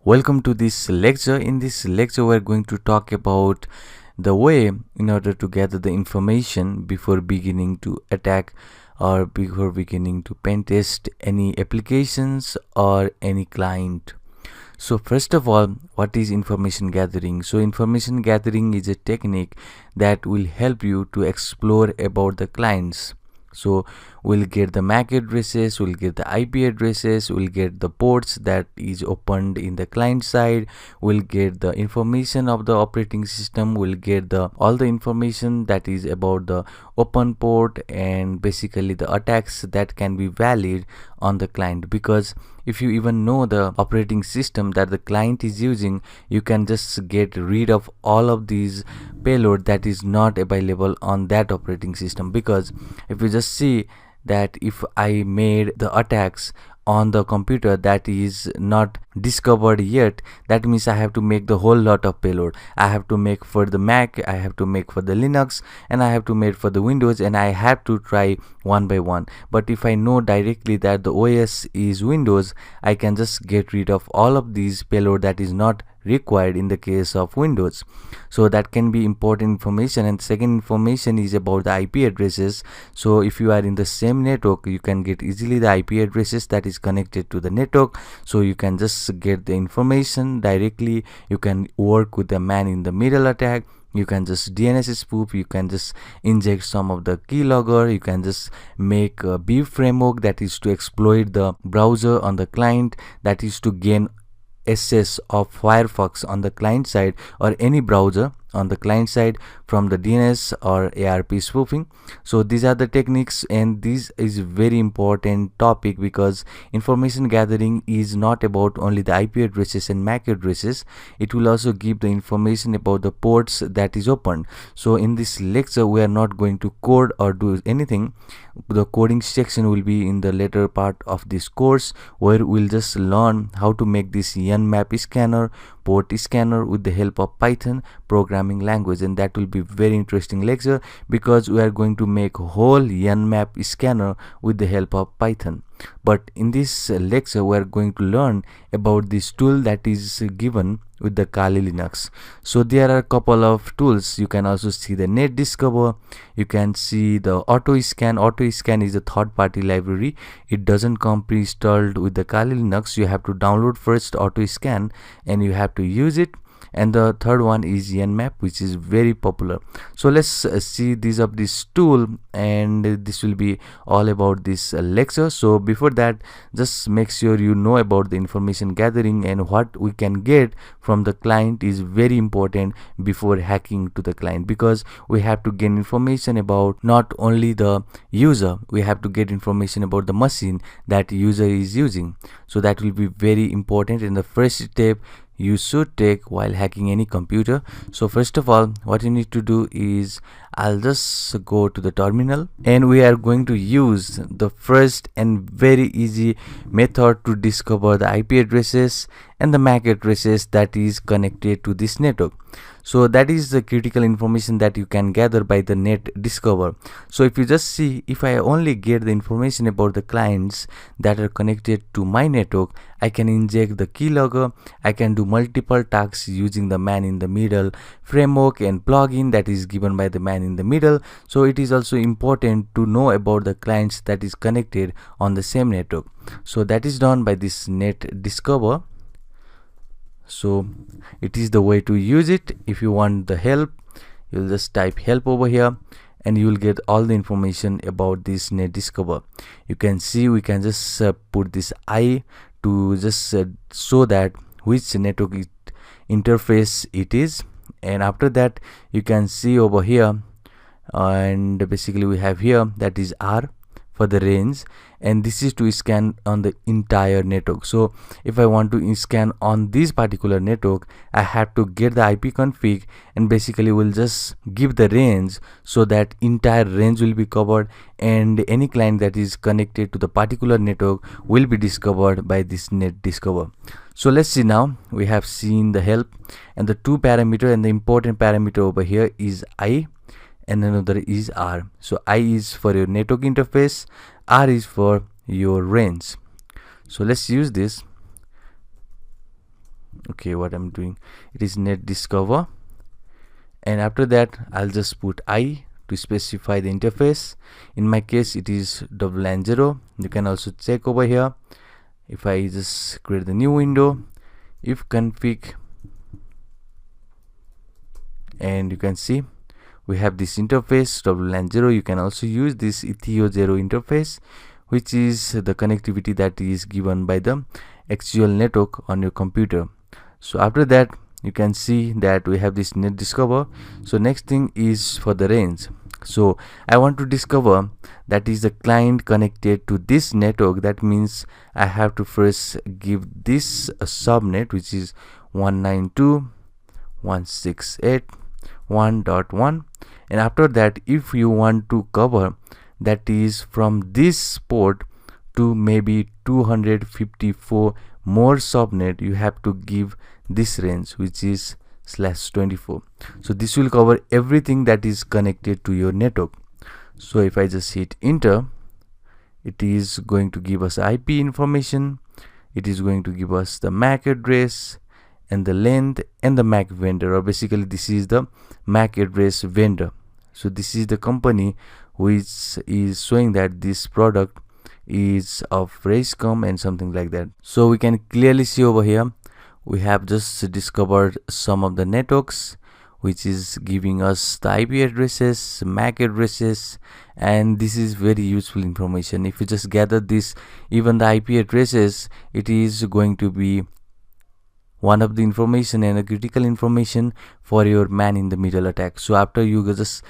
Welcome to this lecture. In this lecture, we're going to talk about the way in order to gather the information before beginning to attack or before beginning to pen test any applications or any client. So first of all, what is information gathering? So information gathering is a technique that will help you to explore about the clients. So we'll get the MAC addresses, we'll get the IP addresses, we'll get the ports that is opened in the client side, we'll get the information of the operating system, we'll get the all the information that is about the open port and basically the attacks that can be valid on the client. Because if you even know the operating system that the client is using, you can just get rid of all of these payload that is not available on that operating system. Because if you just see that if I made the attacks on the computer that is not discovered yet, that means I have to make the whole lot of payload. I have to make for the Mac, I have to make for the Linux, and I have to make for the Windows, and I have to try one by one. But if I know directly that the OS is Windows, I can just get rid of all of these payload that is not required in the case of Windows. So that can be important information. And second information is about the IP addresses. So if you are in the same network, you can get easily the IP addresses that is connected to the network, so you can just get the information directly. You can work with the man in the middle attack, you can just DNS spoof, you can just inject some of the keylogger, you can just make a Beef framework that is to exploit the browser on the client, that is to gain access of Firefox on the client side or any browser on the client side from the DNS or ARP spoofing. So these are the techniques, and this is very important topic because information gathering is not about only the IP addresses and MAC addresses. It will also give the information about the ports that is opened. So in this lecture we are not going to code or do anything. The coding section will be in the later part of this course, where we'll just learn how to make this Nmap scanner, port scanner with the help of Python programming language. And that will be very interesting lecture because we are going to make whole Nmap scanner with the help of Python. But in this lecture we are going to learn about this tool that is given with the Kali Linux. So there are a couple of tools. You can also see the Net Discover, you can see the Auto Scan. Auto Scan is a third-party library. It doesn't come pre-installed with the Kali Linux. You have to download first Auto Scan and you have to use it. And the third one is Nmap, which is very popular. So let's see these of this tool, and this will be all about this lecture. So before that, just make sure you know about the information gathering and what we can get from the client is very important before hacking to the client, because we have to gain information about not only the user, we have to get information about the machine that user is using. So that will be very important in the first step you should take while hacking any computer. So first of all, what you need to do is, I'll just go to the terminal, and we are going to use the first and very easy method to discover the IP addresses and the MAC addresses that is connected to this network. So that is the critical information that you can gather by the Net Discover. So if you just see, if I only get the information about the clients that are connected to my network, I can inject the keylogger, I can do multiple tasks using the man in the middle framework and plugin that is given by the man in the middle. So it is also important to know about the clients that is connected on the same network. So that is done by this Net Discover. So it is the way to use it. If you want the help, you'll just type help over here and you will get all the information about this Net Discover. You can see we can just put this I to just show that which network interface it is, and after that you can see over here, and basically we have here that is R for the range, and this is to scan on the entire network. So if I want to scan on this particular network, I have to get the IP config and basically will just give the range, so that entire range will be covered and any client that is connected to the particular network will be discovered by this Net Discover. So let's see, now we have seen the help and the two parameter, and the important parameter over here is I and another is R. So I is for your network interface, R is for your range. So let's use this. okay, what I'm doing, it is net discover, and after that I'll just put I to specify the interface. In my case it is WLAN0. You can also check over here. If I just create the new window, if config, and you can see we have this interface WLAN0. You can also use this Ethio0 interface, which is the connectivity that is given by the actual network on your computer. So after that you can see that we have this net discover. So next thing is for the range. So I want to discover that is the client connected to this network. That means I have to first give this a subnet, which is 192.168.1.1, and after that if you want to cover that is from this port to maybe 254 more subnet, you have to give this range, which is /24. So this will cover everything that is connected to your network. So if I just hit enter, it is going to give us IP information, it is going to give us the MAC address and the length and the MAC vendor, or basically this is the MAC address vendor. So this is the company which is showing that this product is of Raycom and something like that. So we can clearly see over here we have just discovered some of the networks, which is giving us the IP addresses, MAC addresses, and this is very useful information. If you just gather this, even the IP addresses, it is going to be one of the information and a critical information for your man-in-the-middle attack. So after you just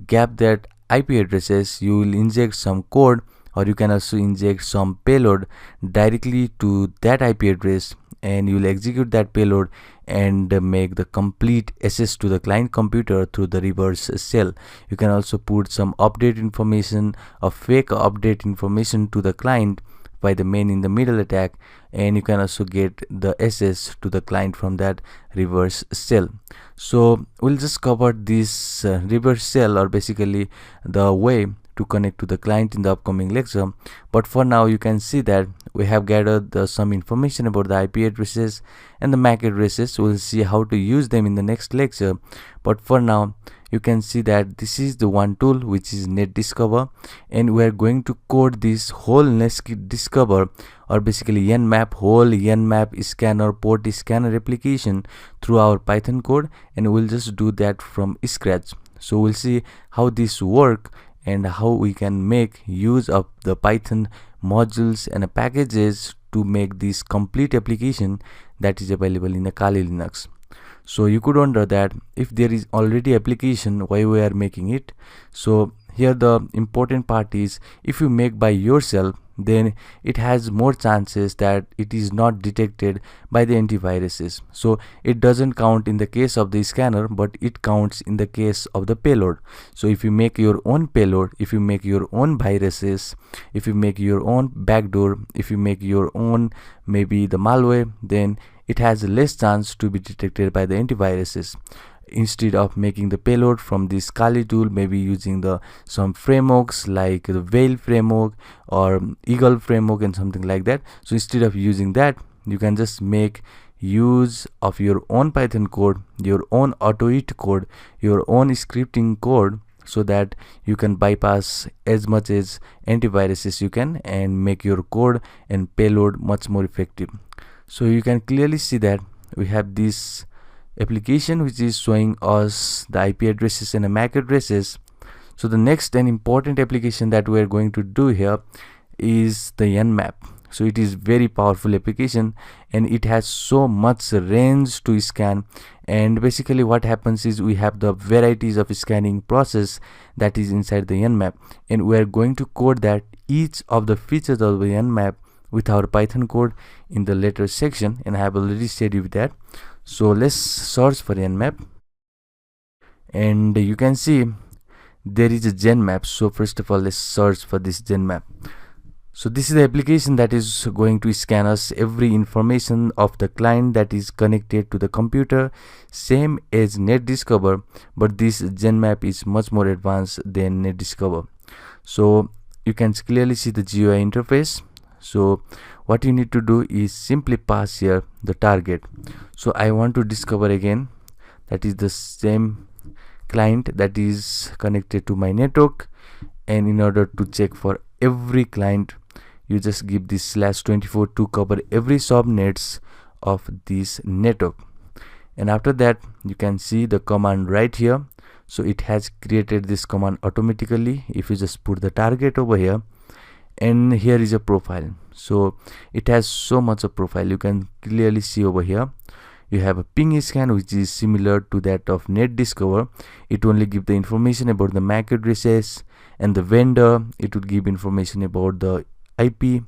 gap that IP addresses, you will inject some code, or you can also inject some payload directly to that IP address, and you will execute that payload and make the complete access to the client computer through the reverse shell. You can also put some update information or fake update information to the client by the man-in-the-middle attack, and you can also get the access to the client from that reverse shell. So we'll just cover this reverse shell, or basically the way to connect to the client, in the upcoming lecture. But for now you can see that we have gathered some information about the IP addresses and the MAC addresses. We'll see how to use them in the next lecture, but for now you can see that this is the one tool, which is net discover, and we are going to code this whole net discover, or basically Nmap, whole Nmap scanner, port scanner application through our Python code, and we'll just do that from scratch. So we'll see how this work and how we can make use of the Python modules and packages to make this complete application that is available in the Kali Linux. So you could wonder that if there is already application, why we are making it. So here the important part is, if you make by yourself, then it has more chances that it is not detected by the antiviruses. So it doesn't count in the case of the scanner, but it counts in the case of the payload. So if you make your own payload, if you make your own viruses, if you make your own backdoor, if you make your own maybe the malware, then it has less chance to be detected by the antiviruses. Instead of making the payload from this Kali tool, maybe using some frameworks like the Veil framework or Eagle framework and something like that. So instead of using that, you can just make use of your own Python code, your own AutoIt code, your own scripting code, so that you can bypass as much as antiviruses you can and make your code and payload much more effective. So you can clearly see that we have this application which is showing us the IP addresses and the MAC addresses. So the next and important application that we are going to do here is the Nmap. So it is very powerful application, and it has so much range to scan. And basically what happens is, we have the varieties of scanning process that is inside the Nmap, and we are going to code that each of the features of the Nmap with our Python code in the later section, and I have already said you that. So let's search for Nmap, and you can see there is a Genmap. So first of all, let's search for this Genmap. So this is the application that is going to scan us every information of the client that is connected to the computer, same as NetDiscover, but this Genmap is much more advanced than NetDiscover. So you can clearly see the GUI interface. So what you need to do is simply pass here the target. So I want to discover again, that is the same client that is connected to my network, and in order to check for every client, you just give this /24 to cover every subnets of this network. And after that, you can see the command right here. So it has created this command automatically. If you just put the target over here, and here is a profile, so it has so much of profile. You can clearly see over here you have a ping scan, which is similar to that of NetDiscover. It only give the information about the MAC addresses, and the vendor, it would give information about the IP.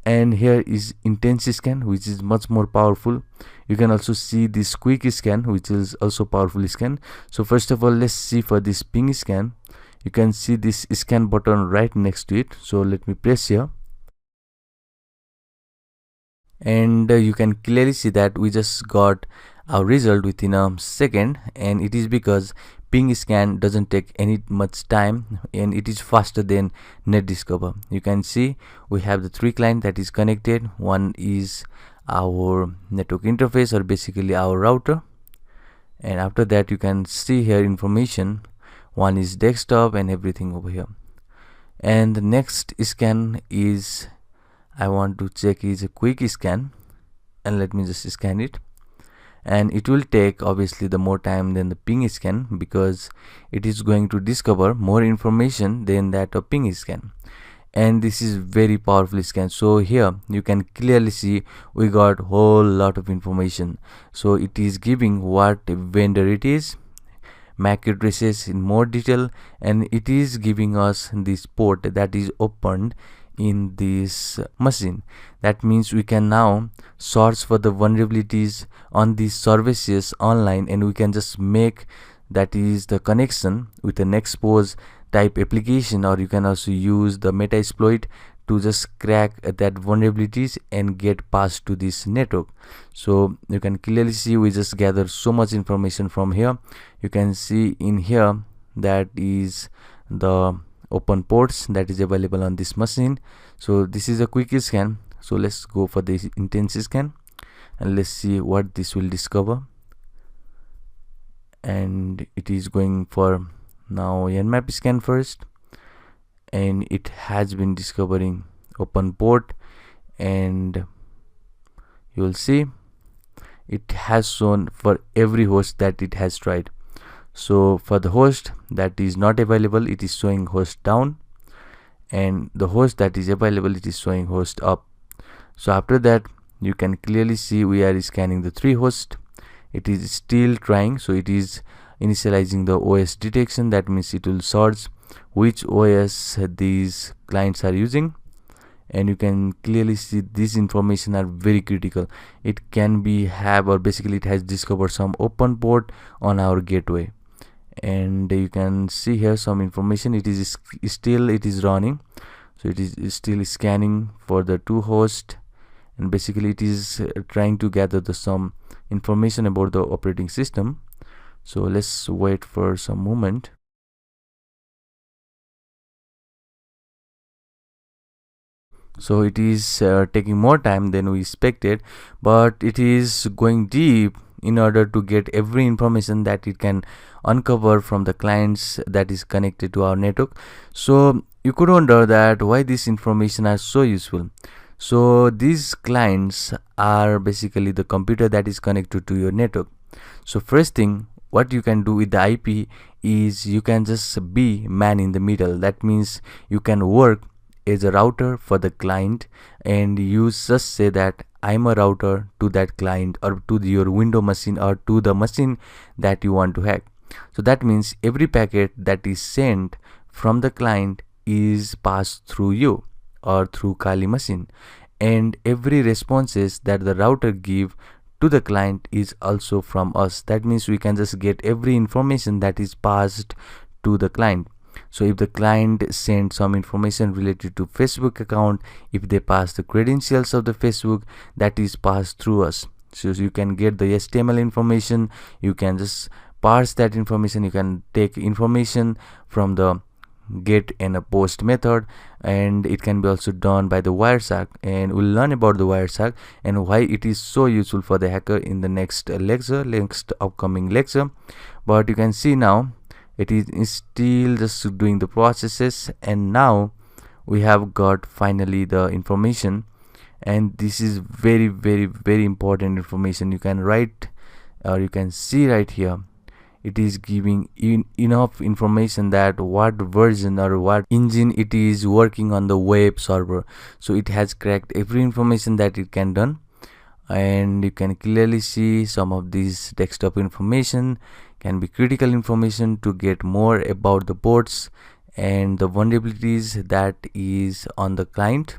And here is intense scan, which is much more powerful. You can also see this quick scan, which is also powerful scan. So first of all, let's see for this ping scan. You can see this scan button right next to it. So let me press here, and you can clearly see that we just got our result within a second, and it is because ping scan doesn't take any much time, and it is faster than NetDiscover. You can see we have the 3 clients that is connected. One is our network interface, or basically our router, and after that you can see here information. One is desktop and everything over here. And the next scan is, I want to check, is a quick scan, and let me just scan it. And it will take obviously the more time than the ping scan, because it is going to discover more information than that of ping scan. And this is very powerful scan. So here you can clearly see we got whole lot of information. So it is giving what vendor it is, MAC addresses in more detail, and it is giving us this port that is opened in this machine. That means we can now search for the vulnerabilities on these services online, and we can just make, that is the connection with an expose type application, or you can also use the Metasploit to just crack that vulnerabilities and get passed to this network. So you can clearly see we just gather so much information from here. You can see in here that is the open ports that is available on this machine. So this is a quick scan. So let's go for the intense scan, and let's see what this will discover. And it is going for now Nmap scan first, and it has been discovering open port, and you will see it has shown for every host that it has tried. So for the host that is not available, it is showing host down, and the host that is available, it is showing host up. So after that, you can clearly see we are scanning the 3 hosts. It is still trying, so it is initializing the OS detection. That means it will search which OS these clients are using, and you can clearly see this information are very critical. It can be or basically it has discovered some open port on our gateway, and you can see here some information. It is still running, so it is still scanning for the 2 hosts, and basically it is trying to gather some information about the operating system. So let's wait for some moment. So it is taking more time than we expected, but it is going deep in order to get every information that it can uncover from the clients that is connected to our network. So you could wonder that why this information are so useful. So these clients are basically the computer that is connected to your network. So first thing, what you can do with the IP is you can just be man in the middle. That means you can work as a router for the client, and you just say that I'm a router to that client, or to your window machine, or to the machine that you want to hack. So that means every packet that is sent from the client is passed through you or through Kali machine, and every responses that the router give to the client is also from us. That means we can just get every information that is passed to the client. So if the client sends some information related to Facebook account, if they pass the credentials of the Facebook, that is passed through us. So you can get the HTML information, you can just parse that information, you can take information from the get and a post method, and it can be also done by the Wireshark, and we'll learn about the Wireshark and why it is so useful for the hacker in the next upcoming lecture. But you can see now it is still just doing the processes, and now we have got finally the information, and this is very very important information. You can write, or you can see right here, it is giving enough information that what version or what engine it is working on the web server. So it has cracked every information that it can done, and you can clearly see some of these desktop information can be critical information to get more about the ports and the vulnerabilities that is on the client,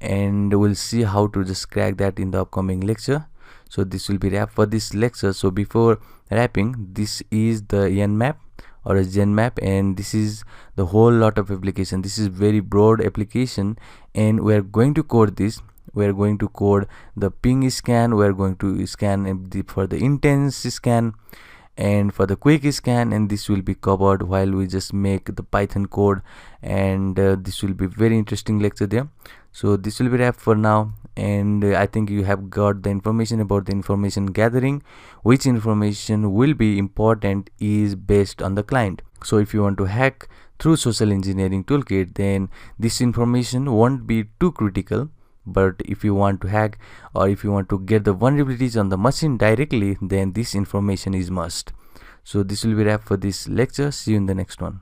and we'll see how to just crack that in the upcoming lecture. So this will be wrap for this lecture. So before wrapping, this is the Nmap or a Genmap, and this is the whole lot of application. This is very broad application, and we are going to code this. We are going to code the ping scan, we are going to scan for the intense scan and for the quick scan, and this will be covered while we just make the Python code, and this will be very interesting lecture there. So this will be wrap for now, and I think you have got the information about the information gathering. Which information will be important is based on the client. So if you want to hack through social engineering toolkit, then this information won't be too critical. But if you want to hack, or if you want to get the vulnerabilities on the machine directly, then this information is must. So this will be wrap for this lecture. See you in the next one.